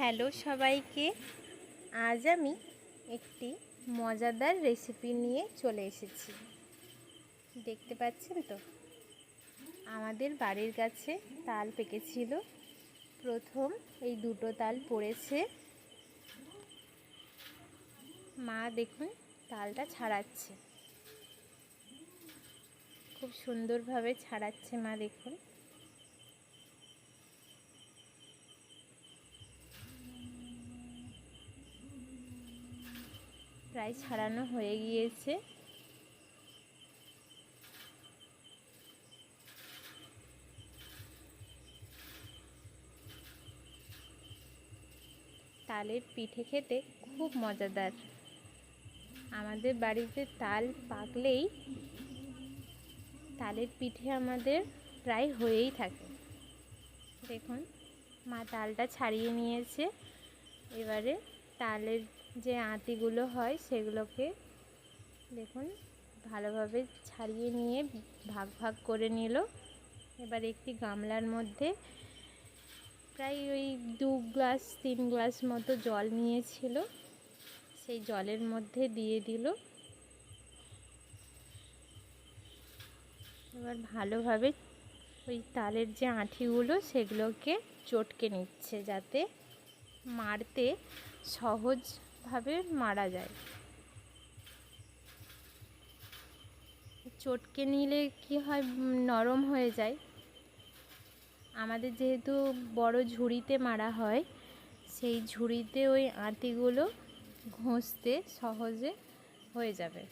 Hello সবাইকে। আজ আমি একটি মজাদার রেসিপি নিয়ে চলে এসেছি। দেখতে পাচ্ছেন তো, আমাদের বাড়ির কাছে তাল পেকেছিল। প্রথম এই দুটো তাল পড়েছে। মা দেখুন তালটা ছাড়াচ্ছে, খুব সুন্দরভাবে ছাড়াচ্ছে মা। দেখুন প্রায় ছাড়ানো হয়ে গিয়েছে। তালের পিঠে খেতে খুব মজাদার। আমাদের বাড়িতে তাল পাকলেই তালের পিঠে আমাদের প্রায় হয়েই থাকে। দেখুন মা তালটা ছাড়িয়ে নিয়েছে। এবারে তালের যে আঁটিগুলো হয় সেগুলোকে দেখুন ভালোভাবে ছাড়িয়ে নিয়ে ভাগ ভাগ করে নিল। এবার একটি গামলার মধ্যে প্রায় ওই 2 গ্লাস 3 গ্লাস মতো জল নিয়েছিল, সেই জলের মধ্যে দিয়ে দিল। এবার ভালোভাবে ওই তালের যে আঁটিগুলো সেগুলোকে চটকে নিচ্ছে, যাতে মারতে সহজভাবে মারা যায়। চটকে নিলে কি হয়, নরম হয়ে যায়। আমাদের যেহেতু বড় ঝুড়িতে মারা হয়, সেই ঝুড়িতে ওই আঁটিগুলো ঘষতে সহজে হয়ে যাবে।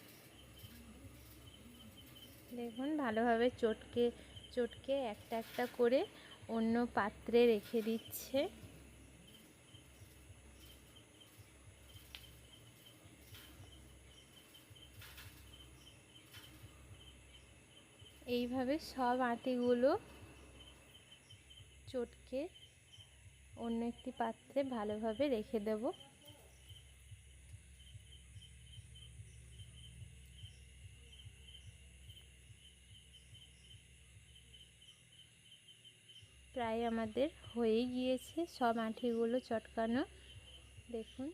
দেখুন ভালোভাবে চটকে চটকে একটা একটা করে অন্য পাত্রে রেখে দিচ্ছে। এইভাবে সব আঁটিগুলো চটকে অন্য একটি পাত্রে ভালোভাবে রেখে দেব। প্রায় আমাদের হয়ে গিয়েছে সব আঁটিগুলো চটকানো। দেখুন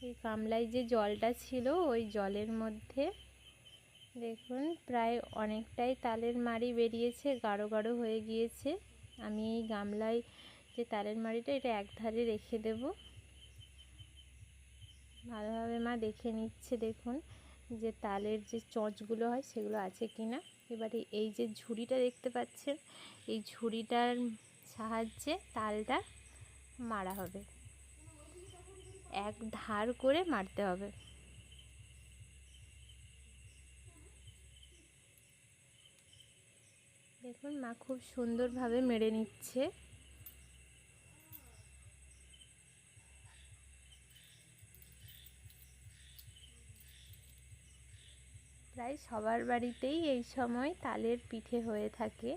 এই গামলায় যে জলটা ছিল ওই জলের মধ্যে দেখুন প্রায় অনেকটাই তালের মাড়ি বেরিয়েছে, গাঢ় গাঢ় হয়ে গিয়েছে। আমি এই গামলায় যে তালের মাড়িটা এটা একধারে রেখে দেব। ভালোভাবে মা দেখে নিচ্ছে দেখুন যে তালের যে চোঁচগুলো হয় সেগুলো আছে কি না। এবারে এই যে ঝুড়িটা দেখতে পাচ্ছেন, এই ঝুড়িটার সাহায্যে তালটা মারা হবে, এক ধার করে মারতে হবে। দেখুন মা খুব সুন্দরভাবে মেরে নিচ্ছে। প্রায় সবার বাড়িতেই এই সময় তালের পিঠে হয়ে থাকে,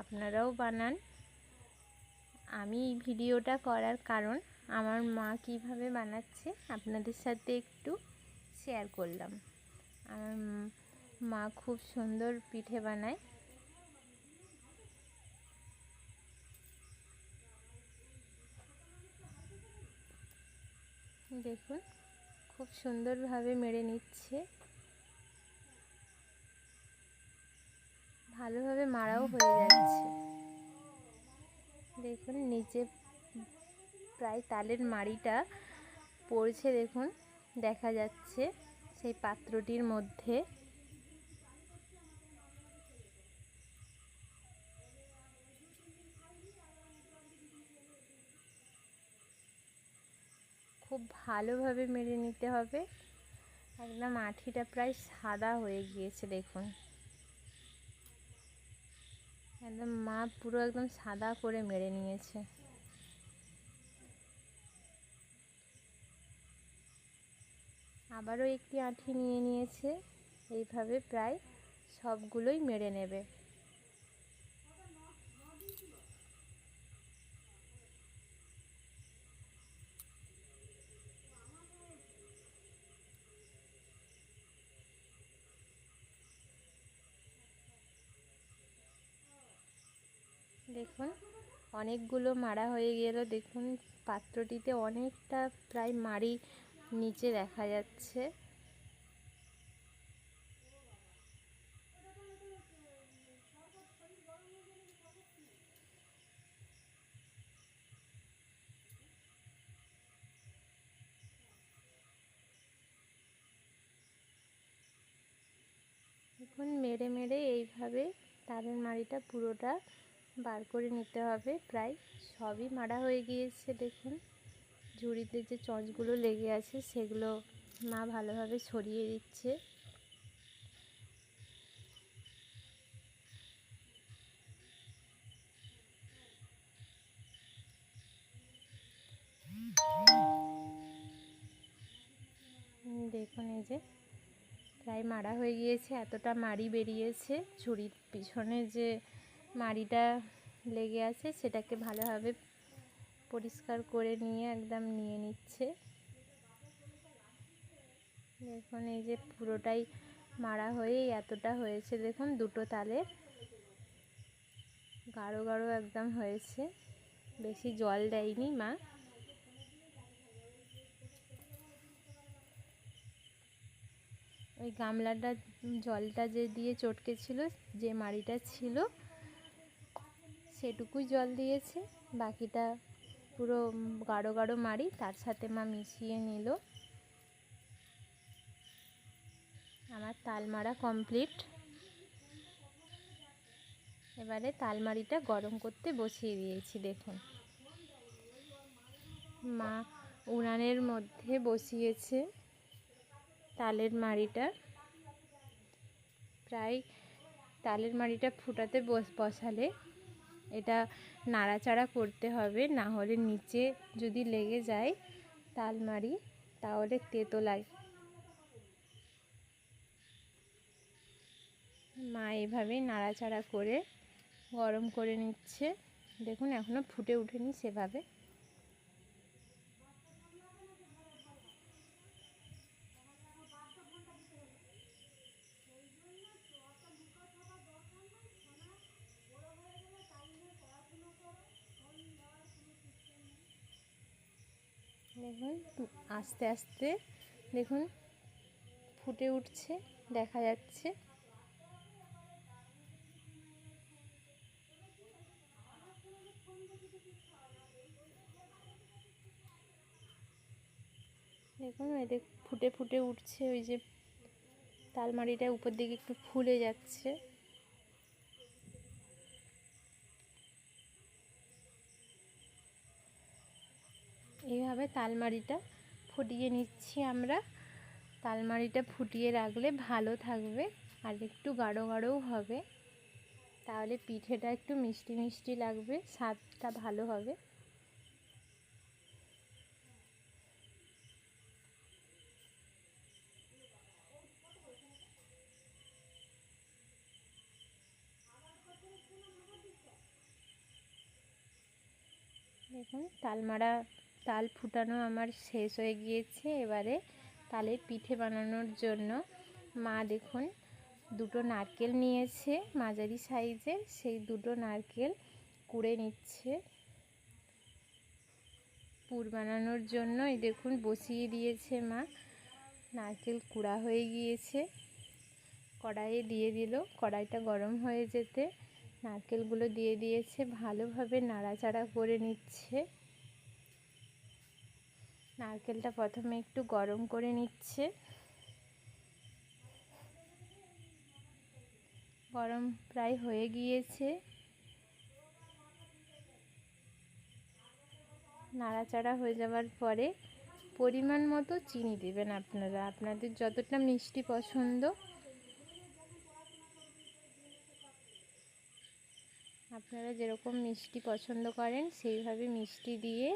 আপনারাও বানান। আমি এই ভিডিওটা করার কারণ আমার মা কিভাবে বানাচ্ছে আপনাদের সাথে একটু শেয়ার করলাম। আমার মা খুব সুন্দর পিঠে বানায়। দেখুন খুব সুন্দরভাবে মেরে নিচ্ছে, ভালোভাবে মারাও হয়ে যাচ্ছে। দেখুন নিচে প্রায় তালের মাড়িটা পড়ছে, দেখুন দেখা যাচ্ছে সেই পাত্রটির মধ্যে। খুব ভালোভাবে মেরে নিতে হবে, একদম আঁটিটা প্রায় সাদা হয়ে গিয়েছে। দেখুন একদম মা পুরো একদম সাদা করে মেরে নিয়েছে। আবারও একটি আঁটি নিয়ে নিয়েছে, এইভাবে প্রায় সবগুলোই মেরে নেবে। দেখুন অনেকগুলো মাড়া হয়ে গেল। দেখুন পাত্রটিতে অনেকটা প্রায় মাড়ি নিচে দেখা যাচ্ছে। এখন মেরে মেরে এইভাবে তালের মাড়িটা পুরোটা বার করে নিতে হবে। প্রায় সবই মাড়া হয়ে গিয়েছে। দেখুন ঝুড়িতে যে চঞ্চগুলো লেগে আছে সেগুলো মা ভালোভাবে ছড়িয়ে দিচ্ছে। দেখুন এই যে প্রায় মাড়া হয়ে গিয়েছে, এতটা মাড়ি বেরিয়েছে। ঝুড়ির পিছনে যে মাড়িটা লেগে আছে সেটাকে ভালোভাবে পরিষ্কার করে নিয়ে একদম নিয়ে নিচ্ছে। দেখুন এই যে পুরোটাই মাড়া হয়ে এতটা হয়েছে। দেখুন দুটো তালের গাঢ় গাঢ় একদম হয়েছে, বেশি জল দেয়নি মা। ওই গামলাটা জলটা যে দিয়ে চটকেছিল, যে মাড়িটা ছিল সেটুকুই জল দিয়েছে, বাকিটা পুরো গাঢ় গাঢ় মাড়ি তার সাথে মা মিশিয়ে নিল। আমার তাল মাড়া কমপ্লিট। এবারে তালমাড়িটা গরম করতে বসিয়ে দিয়েছি। দেখুন মা উনানের মধ্যে বসিয়েছে তালের মাড়িটা। প্রায় তালের মাড়িটা ফুটাতে বসালে এটা নাড়াচাড়া করতে হবে, না হলে নিচে যদি লেগে যায় তালমাড়ি তাহলে তেতো লাগে। মা এভাবেই নাড়াচাড়া করে গরম করে নিচ্ছে। দেখুন এখনো ফুটে ওঠেনি সেভাবে। দেখুন আস্তে আস্তে দেখুন ফুটে উঠছে, দেখা যাচ্ছে। দেখুন ওই দেখ ফুটে ফুটে উঠছে, ওই যে তালমাড়িটা উপর দিকে একটু ফুলে যাচ্ছে। এইভাবে তালমাড়িটা ফুটিয়ে নিচ্ছি আমরা। তালমাড়িটা ফুটিয়ে রাখলে ভালো থাকবে আর একটু গাঢ় গাঢ়ও হবে, তাহলে পিঠেটা একটু মিষ্টি মিষ্টি লাগবে, স্বাদটা ভালো হবে। দেখুন তাল ফুটানো আমার শেষ হয়ে গিয়েছে। এবারে তালের পিঠে বানানোর জন্য মা দেখুন দুটো নারকেল নিয়েছে মাঝারি সাইজের, সেই দুটো নারকেল কুড়ে নিচ্ছে পুর বানানোর জন্য। এই দেখুন বসিয়ে দিয়েছে মা, নারকেল কুড়া হয়ে গিয়েছে, কড়াইয়ে দিয়ে দিল। কড়াইটা গরম হয়ে যেতে নারকেলগুলো দিয়ে দিয়েছে, ভালোভাবে নাড়াচাড়া করে নিচ্ছে। নারকেলটা প্রথমে একটু গরম করে নিচ্ছে। গরম প্রায় হয়ে গিয়েছে। নাড়াচাড়া হয়ে যাওয়ার পরে পরিমাণ মতো চিনি দেবেন আপনারা, আপনাদের যতটা মিষ্টি পছন্দ। আপনারা যেরকম মিষ্টি পছন্দ করেন সেইভাবে মিষ্টি দিয়ে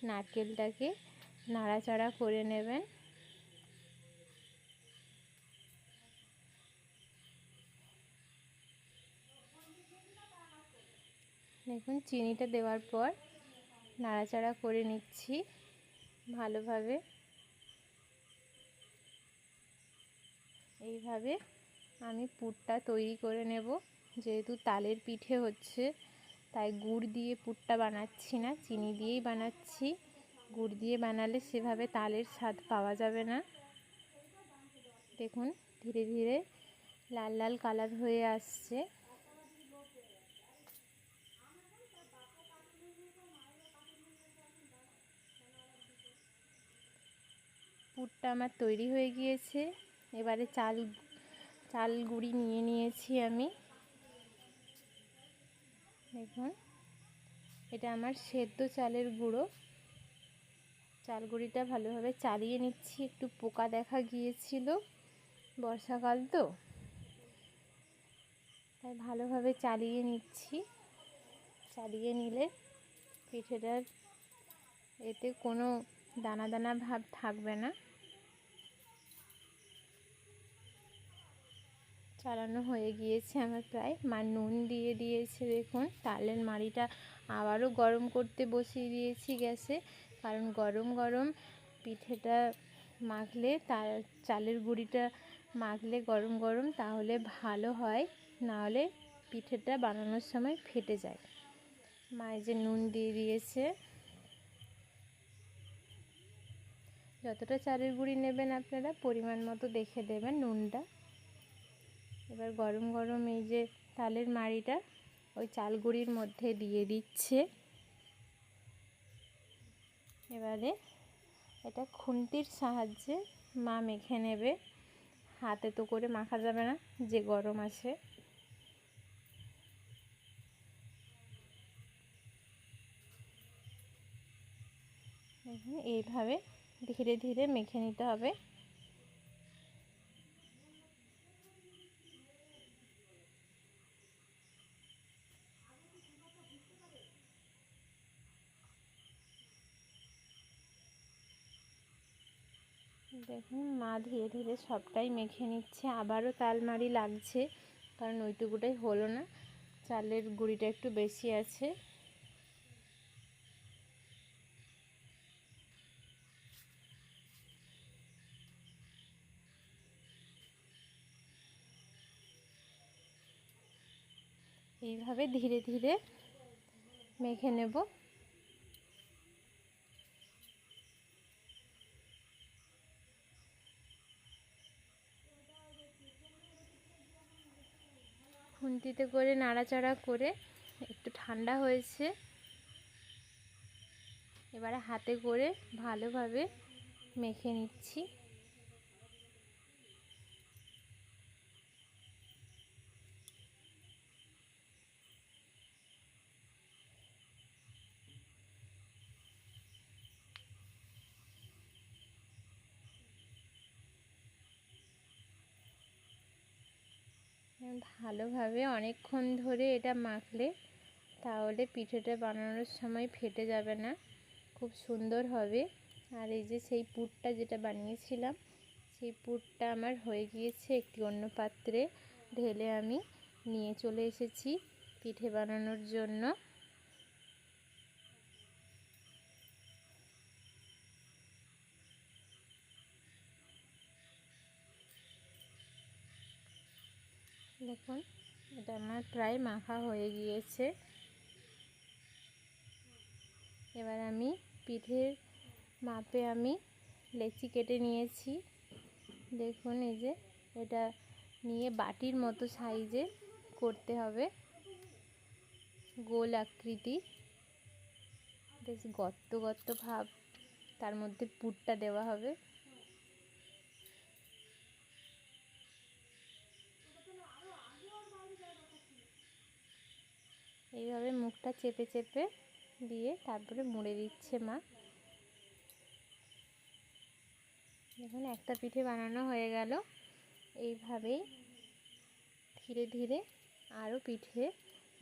নারকেলটাকে নাড়াচাড়া করে নেবেন। দেখুন চিনিটা দেওয়ার পর নাড়াচাড়া করে নিচ্ছি ভালোভাবে। এইভাবে আমি পুরটা তৈরি করে নেব। যেহেতু তালের পিঠে হচ্ছে তাই গুড় দিয়ে পুরটা বানাচ্ছি না, চিনি দিয়েই বানাচ্ছি। গুড় দিয়ে বানালে সেভাবে তালের স্বাদ পাওয়া যাবে না। দেখুন ধীরে ধীরে লাল লাল কালার হয়ে আসছে। পুরটা আমার তৈরি হয়ে গিয়েছে। এবারে চাল গুঁড়ি নিয়ে নিয়েছি আমি। দেখুন এটা আমার সেদ্ধ চালের গুঁড়ো। চাল গুঁড়িটা ভালোভাবে চালিয়ে নিচ্ছি। একটু পোকা দেখা গিয়েছিল, বর্ষাকাল তো, তাই ভালোভাবে চালিয়ে নিচ্ছি। চালিয়ে নিলে পিঠেটার এতে কোনো দানা দানা ভাব থাকবে না। চালানো হয়ে গিয়েছে আমার প্রায়। মা নুন দিয়ে দিয়েছে। দেখুন তালের মাড়িটা আবারও গরম করতে বসিয়ে দিয়েছি গ্যাসে, কারণ গরম গরম পিঠেটা মাখলে চালের গুঁড়িটা মাখলে গরম গরম তাহলে ভালো হয়, নাহলে পিঠেটা বানানোর সময় ফেটে যায়। মা এই যে নুন দিয়ে দিয়েছে। যতটা চালের গুঁড়ি নেবেন আপনারা পরিমাণ মতো দেখে দেবেন নুনটা। এবার গরম গরম এই যে তালের মাড়িটা ওই চাল গুঁড়ির মধ্যে দিয়ে দিচ্ছে। এবারে এটা খুন্তির সাহায্যে মা মেখে নেবে। হাতে তো করে মাখা যাবে না, যে গরম আছে। এইভাবে ধীরে ধীরে মেখে নিতে হবে। দেখুন মা ধীরে ধীরে সবটাই মেখে নিচ্ছে। আবারও তালমাড়ি লাগছে, কারণ ওইটুকুটাই হলো না, চালের গুঁড়িটা একটু বেশি আছে। এইভাবে ধীরে ধীরে মেখে নেব। খুন্তিতে করে নাড়াচাড়া করে একটু ঠান্ডা হয়েছে। এবারে হাতে করে ভালোভাবে মেখে নিচ্ছি। ভালোভাবে অনেকক্ষণ ধরে এটা মাখলে তাহলে পিঠেটা বানানোর সময় ফেটে যাবে না, খুব সুন্দর হবে। আর এই যে সেই পুরটা যেটা বানিয়েছিলাম, সেই পুরটা আমার হয়ে গিয়েছে। একটি অন্য পাত্রে ঢেলে আমি নিয়ে চলে এসেছি পিঠে বানানোর জন্য। দেখুন এটা আমার প্রায় মাখা হয়ে গিয়েছে। এবার আমি পিঠের মাপে আমি লেচি কেটে নিয়েছি। দেখুন এই যে এটা নিয়ে বাটির মতো সাইজে করতে হবে, গোল আকৃতি, বেশ গর্ত গর্ত ভাব, তার মধ্যে পুরটা দেওয়া হবে। এইভাবে মুখটা চেপে চেপে দিয়ে তারপরে মুড়ে দিচ্ছে মা। দেখুন একটা পিঠে বানানো হয়ে গেল। এইভাবেই ধীরে ধীরে আরও পিঠে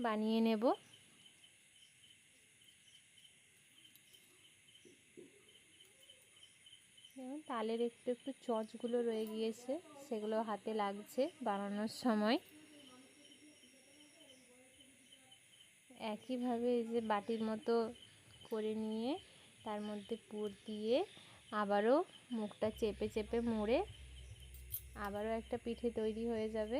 বানিয়ে নেব। যেমন তালের একটু একটু চচগুলো রয়ে গিয়েছে, সেগুলো হাতে লাগছে বানানোর সময়। একইভাবে এই যে বাটির মতো করে নিয়ে তার মধ্যে পুর দিয়ে আবারও মুখটা চেপে চেপে মুড়ে আবারও একটা পিঠে তৈরি হয়ে যাবে।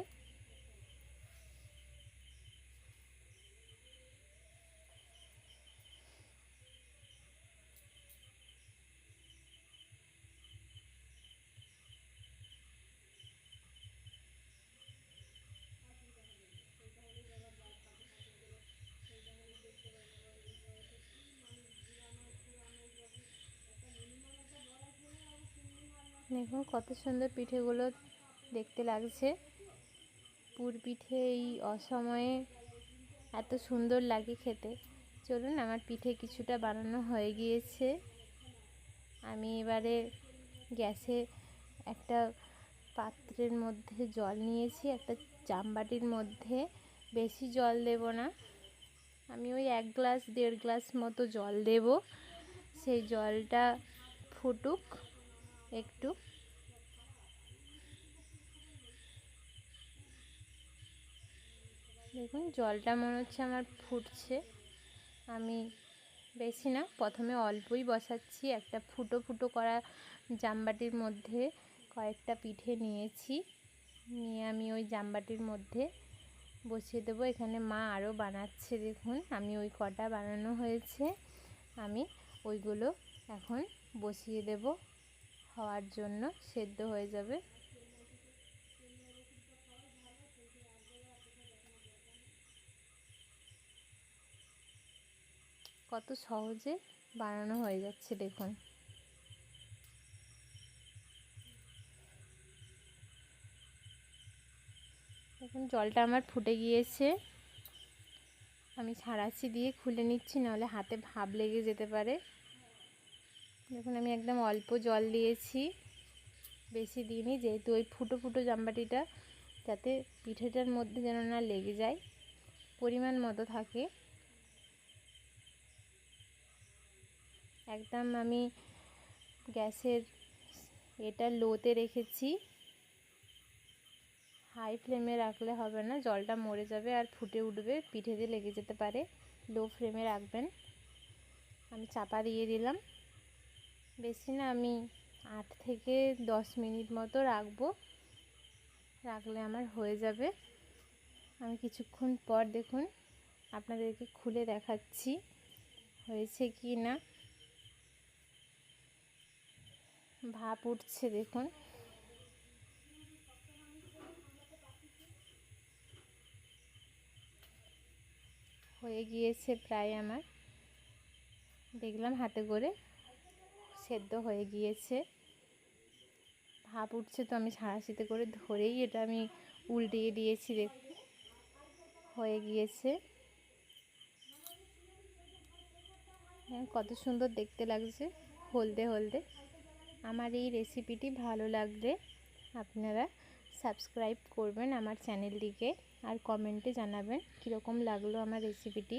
দেখুন কত সুন্দর পিঠেগুলো দেখতে লাগছে। পুর পিঠে এই অসময়ে এত সুন্দর লাগে খেতে। চলুন, আমার পিঠে কিছুটা বানানো হয়ে গিয়েছে। আমি এবারে গ্যাসে একটা পাত্রের মধ্যে জল নিয়েছি, একটা চামবাটির মধ্যে। বেশি জল দেব না, আমি ওই 1 গ্লাস 1.5 গ্লাস মতো জল দেব। সেই জলটা ফুটুক একটু। দেখুন জলটা মনে হচ্ছে আমার ফুটছে। আমি বেশি না, প্রথমে অল্পই বসাচ্ছি। একটা ফুটো ফুটো করা জামবাটির মধ্যে কয়েকটা পিঠে নিয়েছি, নিয়ে আমি ওই জামবাটির মধ্যে বসিয়ে দেবো। এখানে মা আরও বানাচ্ছে, দেখুন আমি ওই কটা বানানো হয়েছে, আমি ওইগুলো এখন বসিয়ে দেব হওয়ার জন্য, সেদ্ধ হয়ে যাবে। কত সহজে বানানো হয়ে যাচ্ছে দেখুন। দেখুন জলটা আমার ফুটে গিয়েছে। আমি ছাড়াচ্ছি দিয়ে খুলে নিচ্ছি, নাহলে হাতে ভাপ লেগে যেতে পারে। দেখুন আমি একদম অল্প জল দিয়েছি, বেশি দিইনি, যেহেতু ওই ফুটো ফুটো জামবাটিটা যাতে পিঠেটার মধ্যে যেন না লেগে যায়, পরিমাণ মতো থাকে। একদম আমি গ্যাসের এটা লোতে রেখেছি, হাই ফ্লেমে রাখলে হবে না, জলটা মরে যাবে আর ফুটে উঠবে, পিঠেতে লেগে যেতে পারে। লো ফ্লেমে রাখবেন। আমি চাপা দিয়ে দিলাম, বেশি না, আমি 8 থেকে 10 মিনিট মতো রাখবো, রাখলে আমার হয়ে যাবে। আমি কিছুক্ষণ পর দেখুন আপনাদেরকে খুলে দেখাচ্ছি হয়েছে কি না। ভাপ উঠছে দেখুন। হয়ে গিয়েছে প্রায় আমার, দেখলাম হাতে করে সেদ্ধ হয়ে গিয়েছে। ভাপ উঠছে তো আমি ছাড়াশিতে করে ধরেই এটা আমি উল্টিয়ে দিয়েছি, দেখুন হয়ে গিয়েছে। কত সুন্দর দেখতে লাগছে হলদে হলদে। আমার এই রেসিপিটি ভালো লাগলে আপনারা সাবস্ক্রাইব করবেন আমার চ্যানেলটিকে, আর কমেন্টে জানাবেন কীরকম লাগলো আমার রেসিপিটি।